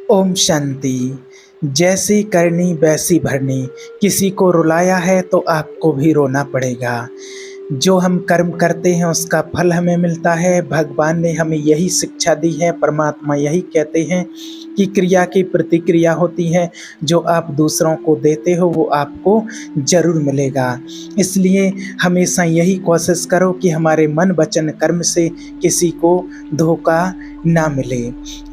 ओम शांति। जैसी करनी वैसी भरनी। किसी को रुलाया है तो आपको भी रोना पड़ेगा। जो हम कर्म करते हैं उसका फल हमें मिलता है। भगवान ने हमें यही शिक्षा दी है। परमात्मा यही कहते हैं कि क्रिया की प्रतिक्रिया होती है। जो आप दूसरों को देते हो वो आपको जरूर मिलेगा। इसलिए हमेशा यही कोशिश करो कि हमारे मन वचन कर्म से किसी को धोखा ना मिले,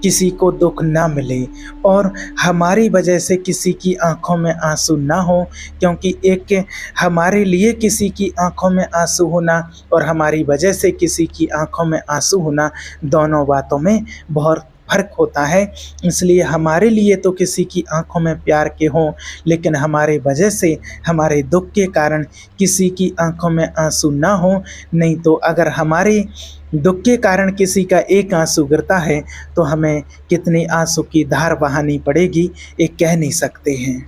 किसी को दुख ना मिले और हमारी वजह से किसी की आंखों में आंसू ना हो। क्योंकि एक हमारे लिए किसी की आंखों में आंसू होना और हमारी वजह से किसी की आंखों में आंसू होना, दोनों बातों में बहुत फ़र्क होता है। इसलिए हमारे लिए तो किसी की आंखों में प्यार के हों, लेकिन हमारे वजह से, हमारे दुख के कारण किसी की आंखों में आंसू ना हो। नहीं तो अगर हमारे दुख के कारण किसी का एक आंसू गिरता है तो हमें कितनी आंसू की धार बहानी पड़ेगी, ये कह नहीं सकते हैं।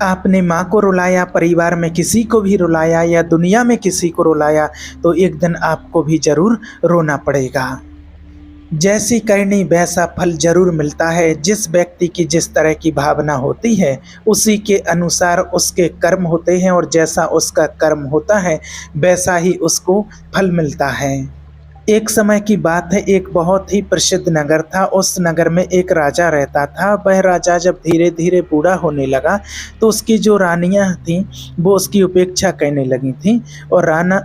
आपने माँ को रुलाया, परिवार में किसी को भी रुलाया या दुनिया में किसी को रुलाया तो एक दिन आपको भी जरूर रोना पड़ेगा। जैसी करनी वैसा फल जरूर मिलता है। जिस व्यक्ति की जिस तरह की भावना होती है उसी के अनुसार उसके कर्म होते हैं और जैसा उसका कर्म होता है वैसा ही उसको फल मिलता है। एक समय की बात है, एक बहुत ही प्रसिद्ध नगर था। उस नगर में एक राजा रहता था। वह राजा जब धीरे धीरे बूढ़ा होने लगा तो उसकी जो रानियां थीं वो उसकी उपेक्षा करने लगी थीं और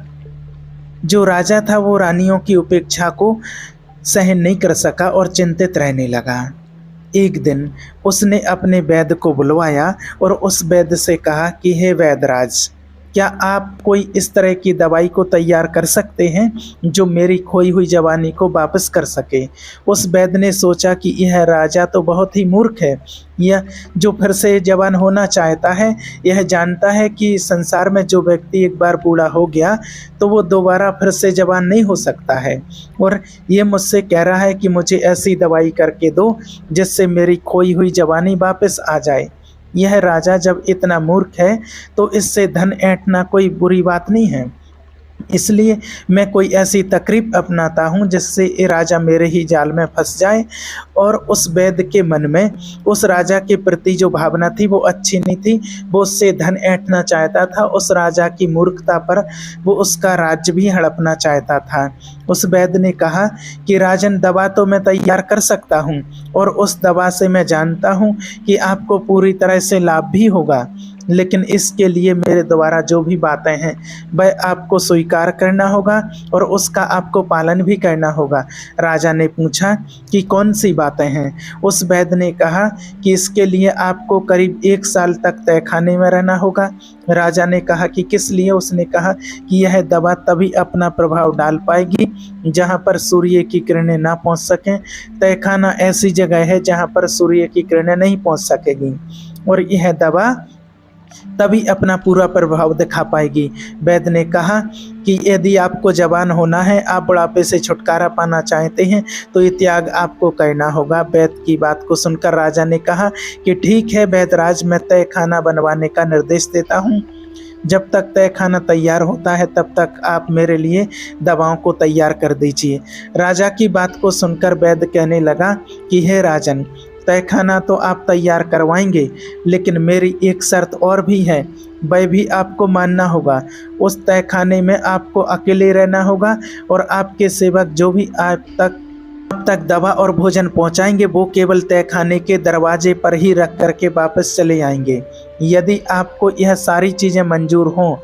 जो राजा था वो रानियों की उपेक्षा को सहन नहीं कर सका और चिंतित रहने लगा। एक दिन उसने अपने वैद्य को बुलवाया और उस वैद्य से कहा कि हे वैद्यराज, क्या आप कोई इस तरह की दवाई को तैयार कर सकते हैं जो मेरी खोई हुई जवानी को वापस कर सके। उस वैद्य ने सोचा कि यह राजा तो बहुत ही मूर्ख है। यह जो फिर से जवान होना चाहता है, यह जानता है कि संसार में जो व्यक्ति एक बार बूढ़ा हो गया तो वो दोबारा फिर से जवान नहीं हो सकता है। और ये मुझसे कह रहा है कि मुझे ऐसी दवाई करके दो जिससे मेरी खोई हुई जवानी वापस आ जाए। यह राजा जब इतना मूर्ख है तो इससे धन ऐंठना कोई बुरी बात नहीं है। इसलिए मैं कोई ऐसी तकरीब अपनाता हूँ जिससे ये राजा मेरे ही जाल में फंस जाए। और उस वैद्य के मन में उस राजा के प्रति जो भावना थी वो अच्छी नहीं थी। वो उससे धन ऐंठना चाहता था। उस राजा की मूर्खता पर वो उसका राज्य भी हड़पना चाहता था। उस वैद्य ने कहा कि राजन, दवा तो मैं तैयार कर सकता हूँ और उस दवा से मैं जानता हूँ कि आपको पूरी तरह से लाभ भी होगा, लेकिन इसके लिए मेरे द्वारा जो भी बातें हैं वह आपको स्वीकार करना होगा और उसका आपको पालन भी करना होगा। राजा ने पूछा कि कौन सी बातें हैं। उस वैद्य ने कहा कि इसके लिए आपको करीब 1 साल तक तहखाने में रहना होगा। राजा ने कहा कि किस लिए। उसने कहा कि यह दवा तभी अपना प्रभाव डाल पाएगी जहाँ पर सूर्य की किरणें ना पहुँच सकें। तहखाना ऐसी जगह है जहाँ पर सूर्य की किरणें नहीं पहुँच सकेगी और यह दवा तभी अपना पूरा प्रभाव दिखा पाएगी। वैद्य ने कहा कि यदि आपको जवान होना है, आप बुढ़ापे से छुटकारा पाना चाहते हैं तो ये त्याग आपको करना होगा। वैद्य की बात को सुनकर राजा ने कहा कि ठीक है वैद्यराज, मैं तय खाना बनवाने का निर्देश देता हूँ। जब तक तय खाना तैयार होता है तब तक आप मेरे लिए दवाओं को तैयार कर दीजिए। राजा की बात को सुनकर वैद्य कहने लगा कि हे राजन, तहखाना तो आप तैयार करवाएंगे, लेकिन मेरी एक शर्त और भी है, वह भी आपको मानना होगा। उस तहखाने में आपको अकेले रहना होगा और आपके सेवक जो भी आप तक दवा और भोजन पहुंचाएंगे वो केवल तहखाने के दरवाजे पर ही रख करके वापस चले आएंगे। यदि आपको यह सारी चीज़ें मंजूर हों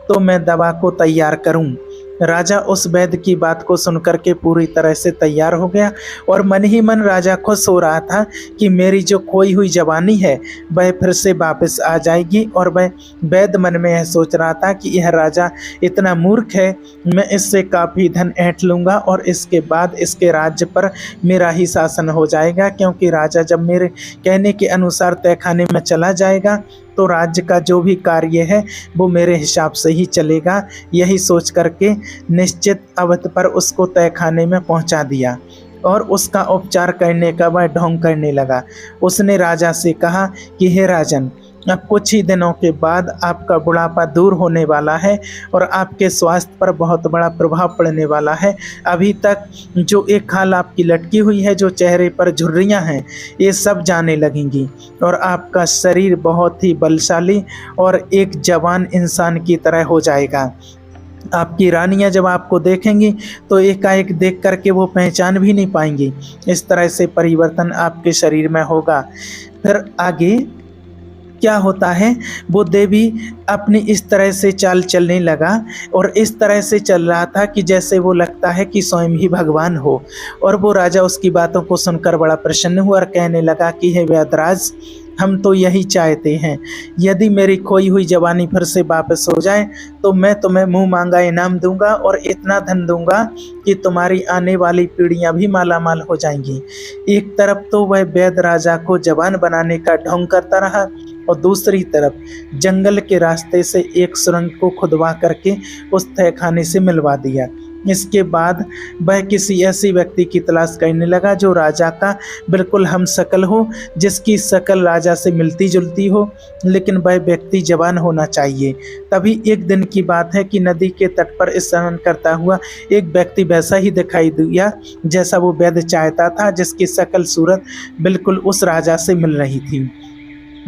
तो मैं दवा को तैयार करूं। राजा उस वैद्य की बात को सुनकर के पूरी तरह से तैयार हो गया और मन ही मन राजा खुश हो रहा था कि मेरी जो खोई हुई जवानी है वह फिर से वापस आ जाएगी। और वह वैद्य मन में यह सोच रहा था कि यह राजा इतना मूर्ख है, मैं इससे काफ़ी धन ऐंठ लूँगा और इसके बाद इसके राज्य पर मेरा ही शासन हो जाएगा। क्योंकि राजा जब मेरे कहने के अनुसार तहखाने में चला जाएगा तो राज्य का जो भी कार्य है वो मेरे हिसाब से ही चलेगा। यही सोच करके निश्चित अवधि पर उसको तहखाने में पहुंचा दिया और उसका उपचार करने का वह ढोंग करने लगा। उसने राजा से कहा कि हे राजन, अब कुछ ही दिनों के बाद आपका बुढ़ापा दूर होने वाला है और आपके स्वास्थ्य पर बहुत बड़ा प्रभाव पड़ने वाला है। अभी तक जो एक खाल आपकी लटकी हुई है, जो चेहरे पर झुर्रियाँ हैं, ये सब जाने लगेंगी और आपका शरीर बहुत ही बलशाली और एक जवान इंसान की तरह हो जाएगा। आपकी रानियां जब आपको देखेंगी तो एकाएक देख करके वो पहचान भी नहीं पाएंगी। इस तरह से परिवर्तन आपके शरीर में होगा। फिर आगे क्या होता है, वो देवी अपनी इस तरह से चाल चलने लगा और इस तरह से चल रहा था कि जैसे वो लगता है कि स्वयं ही भगवान हो। और वो राजा उसकी बातों को सुनकर बड़ा प्रसन्न हुआ और कहने लगा कि हे व्याधराज, हम तो यही चाहते हैं, यदि मेरी खोई हुई जवानी फिर से वापस हो जाए तो मैं तुम्हें मुंह मांगा इनाम दूंगा और इतना धन दूंगा कि तुम्हारी आने वाली पीढ़ियां भी मालामाल हो जाएंगी। एक तरफ तो वह वैद राजा को जवान बनाने का ढोंग करता रहा और दूसरी तरफ जंगल के रास्ते से एक सुरंग को खुदवा करके उस तहखाने से मिलवा दिया। इसके बाद वह किसी ऐसी व्यक्ति की तलाश करने लगा जो राजा का बिल्कुल हमशक्ल हो, जिसकी शक्ल राजा से मिलती जुलती हो, लेकिन वह व्यक्ति जवान होना चाहिए। तभी एक दिन की बात है कि नदी के तट पर स्नान करता हुआ एक व्यक्ति वैसा ही दिखाई दिया जैसा वो वैद्य चाहता था, जिसकी शक्ल सूरत बिल्कुल उस राजा से मिल रही थी।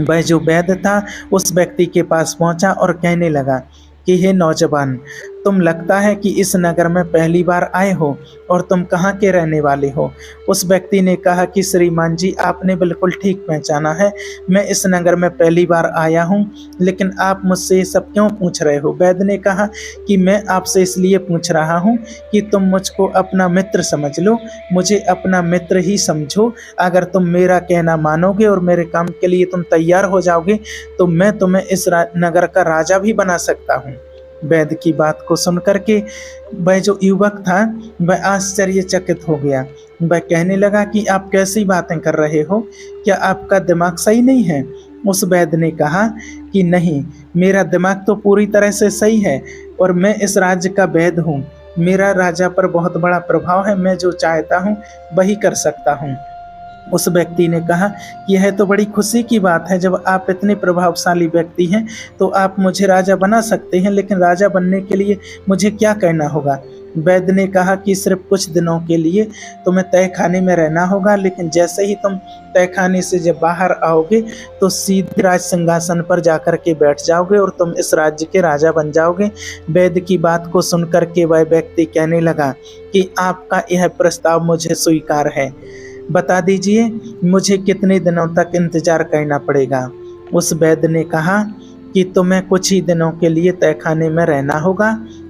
वह जो वैद्य था उस व्यक्ति के पास पहुंचा और कहने लगा कि हे नौजवान, तुम लगता है कि इस नगर में पहली बार आए हो और तुम कहाँ के रहने वाले हो। उस व्यक्ति ने कहा कि श्रीमान जी, आपने बिल्कुल ठीक पहचाना है, मैं इस नगर में पहली बार आया हूँ, लेकिन आप मुझसे ये सब क्यों पूछ रहे हो। वैद्य ने कहा कि मैं आपसे इसलिए पूछ रहा हूँ कि तुम मुझको अपना मित्र समझ लो, मुझे अपना मित्र ही समझो। अगर तुम मेरा कहना मानोगे और मेरे काम के लिए तुम तैयार हो जाओगे तो मैं तुम्हें इस नगर का राजा भी बना सकता हूँ। वैद्य की बात को सुनकर के वह जो युवक था वह आश्चर्यचकित हो गया। वह कहने लगा कि आप कैसी बातें कर रहे हो, क्या आपका दिमाग सही नहीं है। उस वैद्य ने कहा कि नहीं, मेरा दिमाग तो पूरी तरह से सही है और मैं इस राज्य का वैद्य हूँ। मेरा राजा पर बहुत बड़ा प्रभाव है, मैं जो चाहता हूँ वही कर सकता हूँ। उस व्यक्ति ने कहा कि यह तो बड़ी खुशी की बात है, जब आप इतने प्रभावशाली व्यक्ति हैं तो आप मुझे राजा बना सकते हैं, लेकिन राजा बनने के लिए मुझे क्या करना होगा। वैद्य ने कहा कि सिर्फ कुछ दिनों के लिए तुम्हें तहखाने में रहना होगा, लेकिन जैसे ही तुम तहखाने से जब बाहर आओगे तो सीधे राज सिंहासन पर जाकर के बैठ जाओगे और तुम इस राज्य के राजा बन जाओगे। वैद्य की बात को सुनकर के वह व्यक्ति कहने लगा कि आपका यह प्रस्ताव मुझे स्वीकार है, बता दीजिए मुझे कितने दिनों तक इंतजार करना पड़ेगा। उस वैद्य ने कहा कि तुम्हें कुछ ही दिनों के लिए तहखाने में रहना होगा,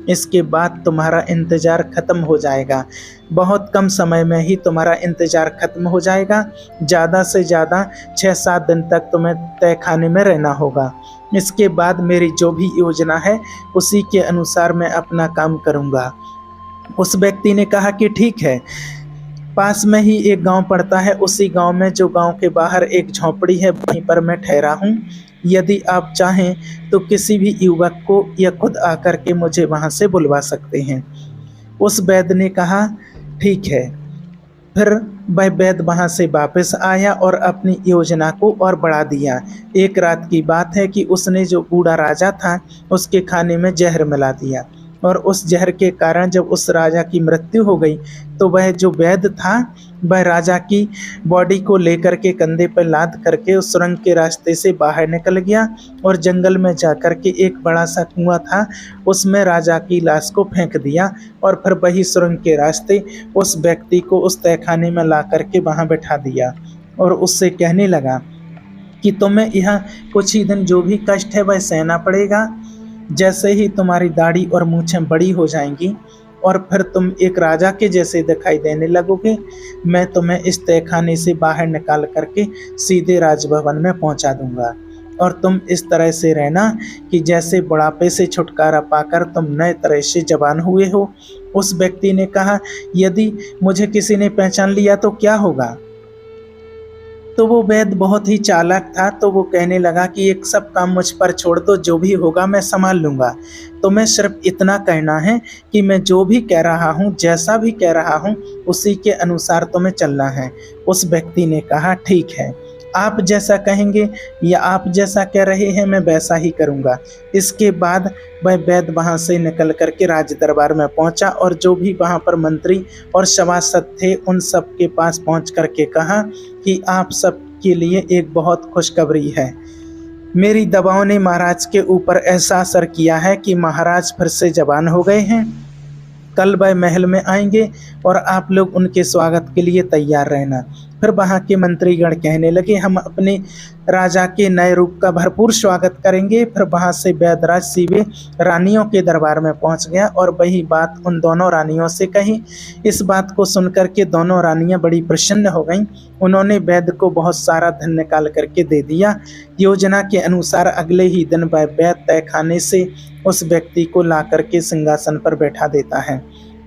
इसके बाद तुम्हारा इंतजार खत्म हो जाएगा। बहुत कम समय में ही तुम्हारा इंतजार खत्म हो जाएगा, ज़्यादा से ज़्यादा 6-7 दिन तक तुम्हें तहखाने में रहना होगा। इसके बाद मेरी जो भी योजना है उसी के अनुसार मैं अपना काम करूँगा। उस व्यक्ति ने कहा कि ठीक है। पास में ही एक गांव पड़ता है, उसी गांव में जो गांव के बाहर एक झोंपड़ी है वहीं पर मैं ठहरा हूँ। यदि आप चाहें तो किसी भी युवक को या खुद आकर के मुझे वहां से बुलवा सकते हैं। उस वैद्य ने कहा ठीक है। फिर वह वैद्य वहाँ से वापस आया और अपनी योजना को और बढ़ा दिया। एक रात की बात है कि उसने जो बूढ़ा राजा था उसके खाने में जहर मिला दिया और उस जहर के कारण जब उस राजा की मृत्यु हो गई तो वह जो वैद्य था वह राजा की बॉडी को लेकर के कंधे पर लाद करके उस सुरंग के रास्ते से बाहर निकल गया और जंगल में जाकर के एक बड़ा सा कुआं था उसमें राजा की लाश को फेंक दिया और फिर वही सुरंग के रास्ते उस व्यक्ति को उस तहखाने में ला करके वहाँ बैठा दिया और उससे कहने लगा कि तुम्हें यहाँ कुछ ही दिन जो भी कष्ट है वह सहना पड़ेगा। जैसे ही तुम्हारी दाढ़ी और मूछें बड़ी हो जाएंगी और फिर तुम एक राजा के जैसे दिखाई देने लगोगे, मैं तुम्हें इस तहखाने से बाहर निकाल करके सीधे राजभवन में पहुंचा दूंगा और तुम इस तरह से रहना कि जैसे बुढ़ापे से छुटकारा पाकर तुम नए तरह से जवान हुए हो। उस व्यक्ति ने कहा यदि मुझे किसी ने पहचान लिया तो क्या होगा। तो वो वैद्य बहुत ही चालाक था, तो वो कहने लगा कि एक सब काम मुझ पर छोड़ दो, जो भी होगा मैं संभाल लूँगा। तुम्हें सिर्फ इतना कहना है कि मैं जो भी कह रहा हूँ, जैसा भी कह रहा हूँ, उसी के अनुसार तुम्हें चलना है। उस व्यक्ति ने कहा ठीक है। आप जैसा कहेंगे या आप जैसा कह रहे हैं मैं वैसा ही करूँगा। इसके बाद वह वैद्य वहाँ से निकल कर के राज दरबार में पहुँचा और जो भी वहाँ पर मंत्री और सभासद थे उन सब के पास पहुँच कर के कहा कि आप सब के लिए एक बहुत खुशखबरी है। मेरी दवाओं ने महाराज के ऊपर ऐसा असर किया है कि महाराज फिर से जवान हो गए हैं। कल वह महल में आएंगे और आप लोग उनके स्वागत के लिए तैयार रहना। फिर वहाँ के मंत्रीगण कहने लगे हम अपने राजा के नए रूप का भरपूर स्वागत करेंगे। फिर वहाँ से वैद्यराज सीधे रानियों के दरबार में पहुँच गया और वही बात उन दोनों रानियों से कही। इस बात को सुनकर के दोनों रानियाँ बड़ी प्रसन्न हो गईं। उन्होंने वैद्य को बहुत सारा धन निकाल करके दे दिया। योजना के अनुसार अगले ही दिन वह वैद्य तहखाने से उस व्यक्ति को ला करके सिंहासन पर बैठा देता है।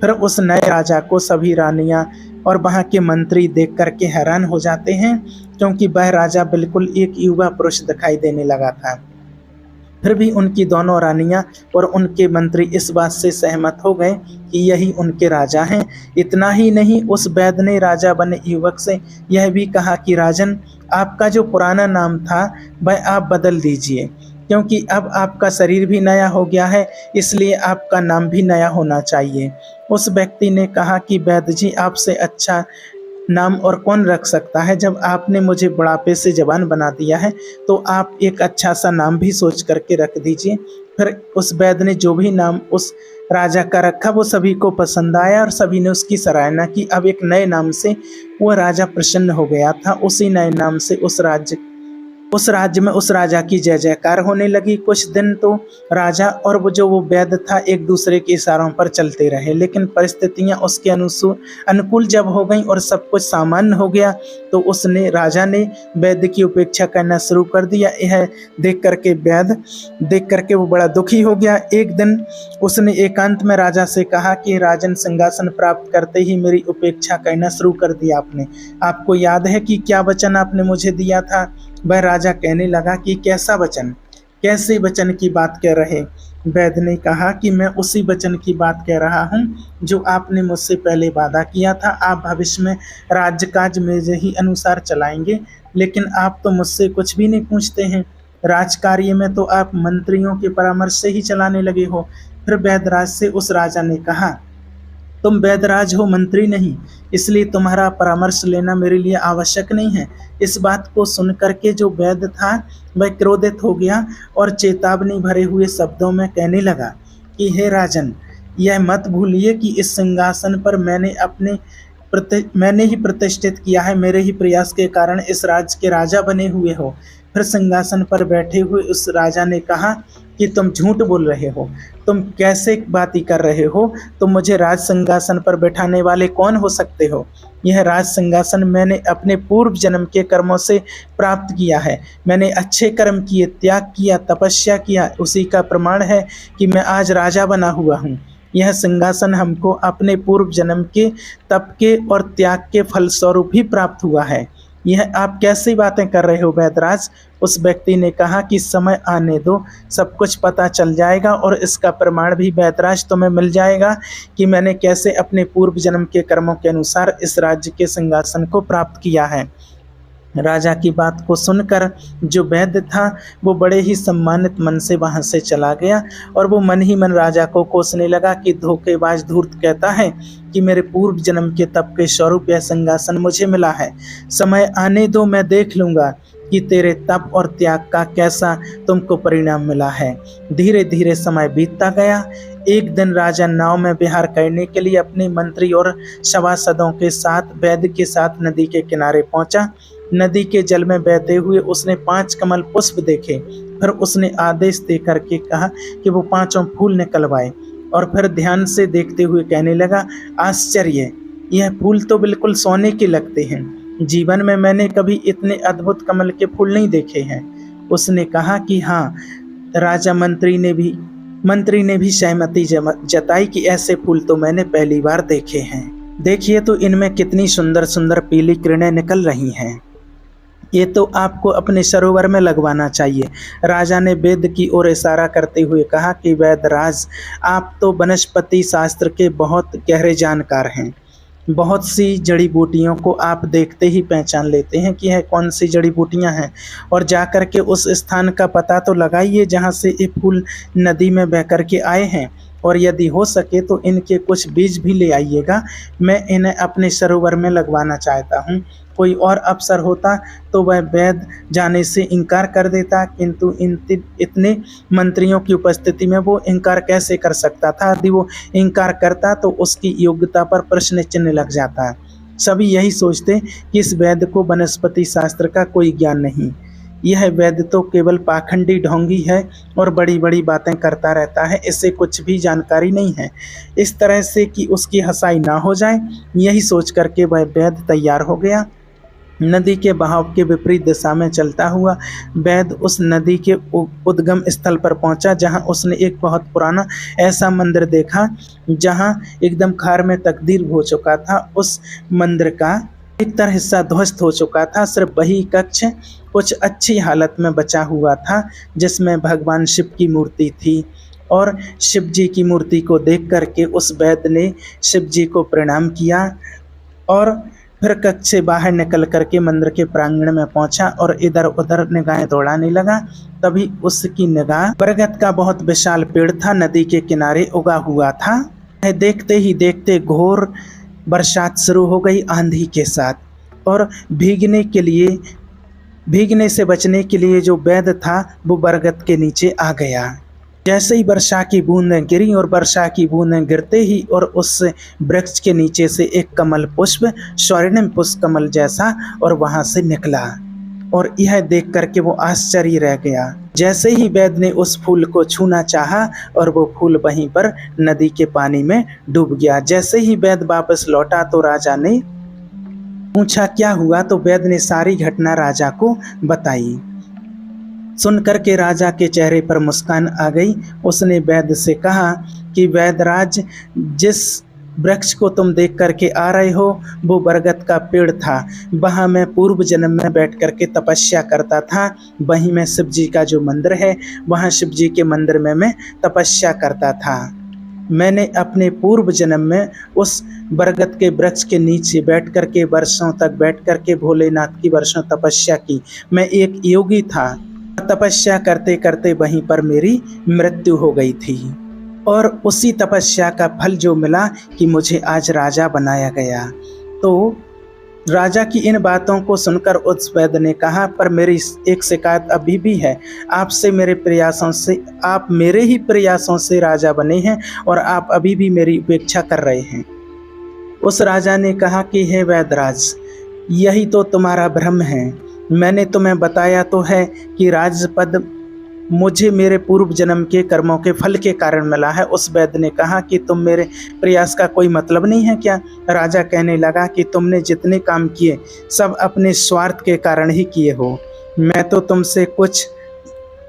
फिर उस नए राजा को सभी रानियां और वहाँ के मंत्री देख करके हैरान हो जाते हैं, क्योंकि वह राजा बिल्कुल एक युवा पुरुष दिखाई देने लगा था। फिर भी उनकी दोनों रानियां और उनके मंत्री इस बात से सहमत हो गए कि यही उनके राजा हैं। इतना ही नहीं, उस वैद्य ने राजा बने युवक से यह भी कहा कि राजन, आपका जो पुराना नाम था वह आप बदल दीजिए, क्योंकि अब आपका शरीर भी नया हो गया है, इसलिए आपका नाम भी नया होना चाहिए। उस व्यक्ति ने कहा कि वैद्य जी, आपसे अच्छा नाम और कौन रख सकता है। जब आपने मुझे बुढ़ापे से जवान बना दिया है तो आप एक अच्छा सा नाम भी सोच करके रख दीजिए। फिर उस वैद्य ने जो भी नाम उस राजा का रखा वो सभी को पसंद आया और सभी ने उसकी सराहना की। अब एक नए नाम से वो राजा प्रसन्न हो गया था। उसी नए नाम से उस राज्य में उस राजा की जय जयकार होने लगी। कुछ दिन तो राजा और वो वैद्य था एक दूसरे के इशारों पर चलते रहे, लेकिन परिस्थितियां उसके अनुकूल जब हो गईं और सब कुछ सामान्य हो गया तो राजा ने वैद्य की उपेक्षा करना शुरू कर दिया। यह देख करके वो बड़ा दुखी हो गया। एक दिन उसने एकांत में राजा से कहा कि राजन, सिंहासन प्राप्त करते ही मेरी उपेक्षा करना शुरू कर दिया आपने। आपको याद है कि क्या वचन आपने मुझे दिया था? वह राजा कहने लगा कि कैसा वचन, कैसे वचन की बात कह रहे? वैद्य ने कहा कि मैं उसी वचन की बात कह रहा हूँ जो आपने मुझसे पहले वादा किया था। आप भविष्य में राज्यकाज मेरे ही अनुसार चलाएंगे, लेकिन आप तो मुझसे कुछ भी नहीं पूछते हैं। राजकार्य में तो आप मंत्रियों के परामर्श से ही चलाने लगे हो। फिर वैद्यराज से उस राजा ने कहा, तुम वैद्यराज हो, मंत्री नहीं, इसलिए तुम्हारा परामर्श लेना मेरे लिए आवश्यक नहीं है। इस बात को सुनकर के जो वैद्य था वह क्रोधित हो गया और चेतावनी भरे हुए शब्दों में कहने लगा कि हे राजन, यह मत भूलिए कि इस सिंहासन पर मैंने ही प्रतिष्ठित किया है। मेरे ही प्रयास के कारण इस राज्य के राजा बने हुए हो। फिर सिंहासन पर बैठे हुए उस राजा ने कहा कि तुम झूठ बोल रहे हो, तुम कैसे बातें कर रहे हो? तुम मुझे राज सिंहासन पर बैठाने वाले कौन हो सकते हो? यह राज सिंहासन मैंने अपने पूर्व जन्म के कर्मों से प्राप्त किया है। मैंने अच्छे कर्म किए, त्याग किया, तपस्या किया, उसी का प्रमाण है कि मैं आज राजा बना हुआ हूँ। यह सिंहासन हमको अपने पूर्व जन्म के तप के और त्याग के फलस्वरूप ही प्राप्त हुआ है। यह आप कैसी बातें कर रहे हो वैद्यराज? उस व्यक्ति ने कहा कि समय आने दो, सब कुछ पता चल जाएगा और इसका प्रमाण भी वैद्यराज तुम्हें मिल जाएगा कि मैंने कैसे अपने पूर्व जन्म के कर्मों के अनुसार इस राज्य के सिंहासन को प्राप्त किया है। राजा की बात को सुनकर जो वैद्य था वो बड़े ही सम्मानित मन से वहां से चला गया और वो मन ही मन राजा को कोसने लगा कि धोखेबाज धूर्त कहता है कि मेरे पूर्व जन्म के तप के स्वरूप यह सिंहासन मुझे मिला है। समय आने दो, मैं देख लूँगा कि तेरे तप और त्याग का कैसा तुमको परिणाम मिला है। धीरे धीरे समय बीतता गया। एक दिन राजा नाव में विहार करने के लिए अपने मंत्री और सभासदों के साथ वैद्य के साथ नदी के किनारे पहुंचा। नदी के जल में बहते हुए उसने 5 कमल पुष्प देखे। फिर उसने आदेश दे करके कहा कि वो 5 फूल निकलवाए और फिर ध्यान से देखते हुए कहने लगा, आश्चर्य, यह फूल तो बिल्कुल सोने के लगते हैं। जीवन में मैंने कभी इतने अद्भुत कमल के फूल नहीं देखे हैं। उसने कहा कि हाँ। राजा मंत्री ने भी सहमति जताई कि ऐसे फूल तो मैंने पहली बार देखे हैं। देखिए तो इनमें कितनी सुंदर सुंदर पीली किरणें निकल रही हैं। ये तो आपको अपने सरोवर में लगवाना चाहिए। राजा ने वेद की ओर इशारा करते हुए कहा कि वैद्यराज, आप तो वनस्पति शास्त्र के बहुत गहरे जानकार हैं। बहुत सी जड़ी बूटियों को आप देखते ही पहचान लेते हैं कि यह कौन सी जड़ी बूटियां हैं, और जाकर के उस स्थान का पता तो लगाइए जहां से ये फूल नदी में बह कर के आए हैं, और यदि हो सके तो इनके कुछ बीज भी ले आइएगा। मैं इन्हें अपने सरोवर में लगवाना चाहता हूँ। कोई और अफसर होता तो वह वैद्य जाने से इनकार कर देता, किंतु इतने मंत्रियों की उपस्थिति में वो इनकार कैसे कर सकता था। यदि वो इनकार करता तो उसकी योग्यता पर प्रश्न चिन्ह लग जाता। सभी यही सोचते कि इस वैद्य को वनस्पति शास्त्र का कोई ज्ञान नहीं, यह वैद्य तो केवल पाखंडी ढोंगी है और बड़ी बड़ी बातें करता रहता है, इससे कुछ भी जानकारी नहीं है। इस तरह से कि उसकी हंसाई ना हो जाए, यही सोच करके वह वैद्य तैयार हो गया। नदी के बहाव के विपरीत दिशा में चलता हुआ वैद्य उस नदी के उद्गम स्थल पर पहुंचा, जहां उसने एक बहुत पुराना ऐसा मंदिर देखा जहां एकदम खार में तब्दील हो चुका था। उस मंदिर का अधिकतर हिस्सा ध्वस्त हो चुका था, सिर्फ वही कक्ष कुछ अच्छी हालत में बचा हुआ था, जिसमें भगवान शिव की मूर्ति थी। और शिव जी की मूर्ति को देख करके उस वैद्य ने शिव जी को प्रणाम किया और फिर कक्ष से बाहर निकल करके मंदिर के प्रांगण में पहुंचा और इधर उधर निगाहें दौड़ाने लगा। तभी उसकी निगाह बरगद का बहुत विशाल पेड़ था, नदी के किनारे उगा हुआ था। देखते ही देखते घोर बरसात शुरू हो गई आंधी के साथ, और भीगने से बचने के लिए जो वैद्य था वो बरगद के नीचे आ गया। जैसे ही वर्षा की बूंदें गिरी और वर्षा की बूंदें गिरते ही और उस वृक्ष के नीचे से एक कमल पुष्प, स्वर्णिम पुष्प कमल जैसा, और वहां से निकला, और यह देख करके वो आश्चर्य रह गया। जैसे ही वैद्य ने उस फूल को छूना चाहा और वो फूल वहीं पर नदी के पानी में डूब गया। जैसे ही वैद्य वापस लौटा तो राजा ने पूछा क्या हुआ, तो वैद्य ने सारी घटना राजा को बताई। सुनकर के राजा के चेहरे पर मुस्कान आ गई। उसने वैद्य से कहा कि वैद्यराज, जिस वृक्ष को तुम देख करके आ रहे हो वो बरगद का पेड़ था, वहाँ मैं पूर्व जन्म में बैठ करके तपस्या करता था। वहीं में शिव जी का जो मंदिर है, वहाँ शिव जी के मंदिर में मैं तपस्या करता था। मैंने अपने पूर्व जन्म में उस बरगद के वृक्ष के नीचे बैठ करके वर्षों तक बैठ करके भोलेनाथ की वर्षों तपस्या की। मैं एक योगी था, तपस्या करते करते वहीं पर मेरी मृत्यु हो गई थी, और उसी तपस्या का फल जो मिला कि मुझे आज राजा बनाया गया। तो राजा की इन बातों को सुनकर उस वैद्य ने कहा, पर मेरी एक शिकायत अभी भी है। आपसे मेरे प्रयासों से, आप मेरे ही प्रयासों से राजा बने हैं और आप अभी भी मेरी उपेक्षा कर रहे हैं। उस राजा ने कहा कि हे वैद्यराज, यही तो तुम्हारा भ्रम है। मैंने तुम्हें बताया तो है कि राजपद मुझे मेरे पूर्व जन्म के कर्मों के फल के कारण मिला है। उस वैद्य ने कहा कि तुम मेरे प्रयास का कोई मतलब नहीं है क्या? राजा कहने लगा कि तुमने जितने काम किए सब अपने स्वार्थ के कारण ही किए हो। मैं तो तुमसे कुछ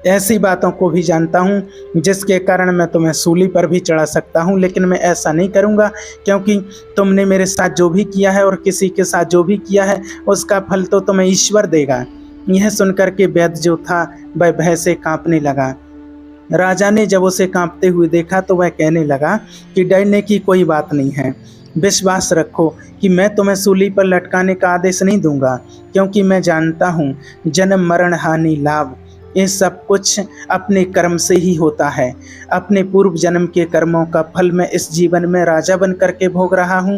ऐसी बातों को भी जानता हूँ जिसके कारण मैं तुम्हें सूली पर भी चढ़ा सकता हूँ, लेकिन मैं ऐसा नहीं करूँगा, क्योंकि तुमने मेरे साथ जो भी किया है और किसी के साथ जो भी किया है उसका फल तो तुम्हें ईश्वर देगा। यह सुनकर के वैद्य जो था वह भय से कांपने लगा। राजा ने जब उसे कांपते हुए देखा तो वह कहने लगा कि डरने की कोई बात नहीं है, विश्वास रखो कि मैं तुम्हें सूली पर लटकाने का आदेश नहीं दूंगा, क्योंकि मैं जानता हूँ जन्म मरण हानि लाभ ये सब कुछ अपने कर्म से ही होता है। अपने पूर्व जन्म के कर्मों का फल मैं इस जीवन में राजा बन करके भोग रहा हूँ।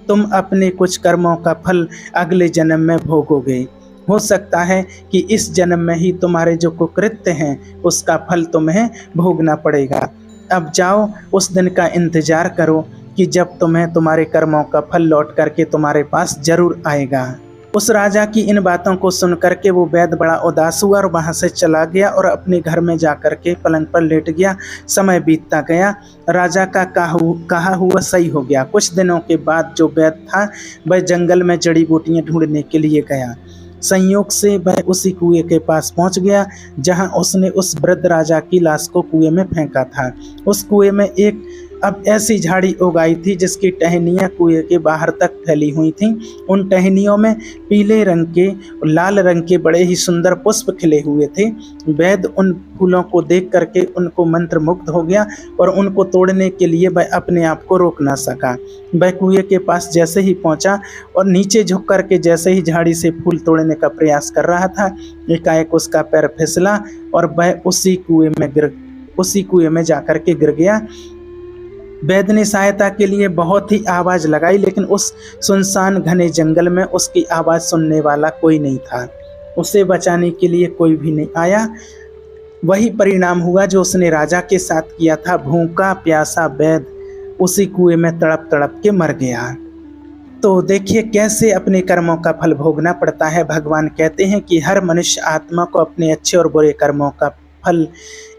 तुम अपने कुछ कर्मों का फल अगले जन्म में भोगोगे। हो सकता है कि इस जन्म में ही तुम्हारे जो कुकृत्य हैं उसका फल तुम्हें भोगना पड़ेगा। अब जाओ, उस दिन का इंतजार करो कि जब तुम्हें तुम्हारे कर्मों का फल लौट करके तुम्हारे पास जरूर आएगा। उस राजा की इन बातों को सुनकर के वो वैद्य बड़ा उदास हुआ और वहाँ से चला गया और अपने घर में जाकर के पलंग पर लेट गया। समय बीतता गया, राजा का कहा हुआ सही हो गया। कुछ दिनों के बाद जो वैद्य था वह जंगल में जड़ी बूटियाँ ढूंढने के लिए गया। संयोग से वह उसी कुएं के पास पहुंच गया जहां उसने उस वृद्ध राजा की लाश को कुएं में फेंका था। उस कुएं में एक अब ऐसी झाड़ी उगाई थी जिसकी टहनियाँ कुएं के बाहर तक फैली हुई थीं। उन टहनियों में पीले रंग के, लाल रंग के बड़े ही सुंदर पुष्प खिले हुए थे। वैद्य उन फूलों को देख करके उनको मंत्रमुग्ध हो गया और उनको तोड़ने के लिए वह अपने आप को रोक ना सका। वह कुएं के पास जैसे ही पहुंचा और नीचे झुक करके जैसे ही झाड़ी से फूल तोड़ने का प्रयास कर रहा था, एकाएक उसका पैर फिसला और वह उसी कुएं में जाकर के गिर गया। वैद्य ने सहायता के लिए बहुत ही आवाज़ लगाई, लेकिन उस सुनसान घने जंगल में उसकी आवाज़ सुनने वाला कोई नहीं था। उसे बचाने के लिए कोई भी नहीं आया। वही परिणाम हुआ जो उसने राजा के साथ किया था। भूखा प्यासा वैद्य उसी कुएं में तड़प तड़प के मर गया। तो देखिए कैसे अपने कर्मों का फल भोगना पड़ता है। भगवान कहते हैं कि हर मनुष्य आत्मा को अपने अच्छे और बुरे कर्मों का फल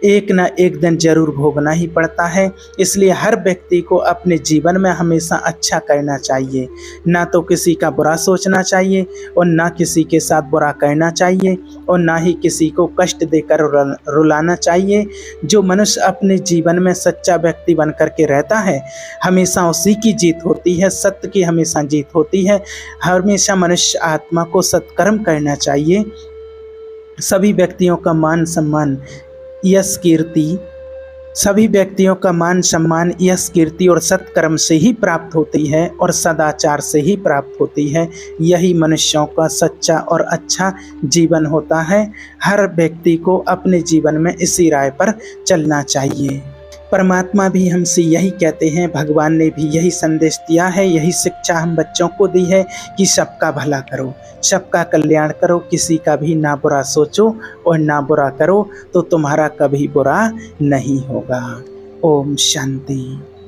एक ना एक दिन जरूर भोगना ही पड़ता है। इसलिए हर व्यक्ति को अपने जीवन में हमेशा अच्छा करना चाहिए, ना तो किसी का बुरा सोचना चाहिए और ना किसी के साथ बुरा करना चाहिए और ना ही किसी को कष्ट देकर रुलाना चाहिए। जो मनुष्य अपने जीवन में सच्चा व्यक्ति बन करके रहता है, हमेशा उसी की जीत होती है, सत्य की हमेशा जीत होती है। हमेशा मनुष्य आत्मा को सत्कर्म करना चाहिए। सभी व्यक्तियों का मान सम्मान, यश कीर्ति, सभी व्यक्तियों का मान सम्मान, यश कीर्ति और सत्कर्म से ही प्राप्त होती है और सदाचार से ही प्राप्त होती है। यही मनुष्यों का सच्चा और अच्छा जीवन होता है। हर व्यक्ति को अपने जीवन में इसी राह पर चलना चाहिए। परमात्मा भी हमसे यही कहते हैं, भगवान ने भी यही संदेश दिया है, यही शिक्षा हम बच्चों को दी है कि सबका भला करो, सबका कल्याण करो, किसी का भी ना बुरा सोचो और ना बुरा करो, तो तुम्हारा कभी बुरा नहीं होगा। ओम शांति।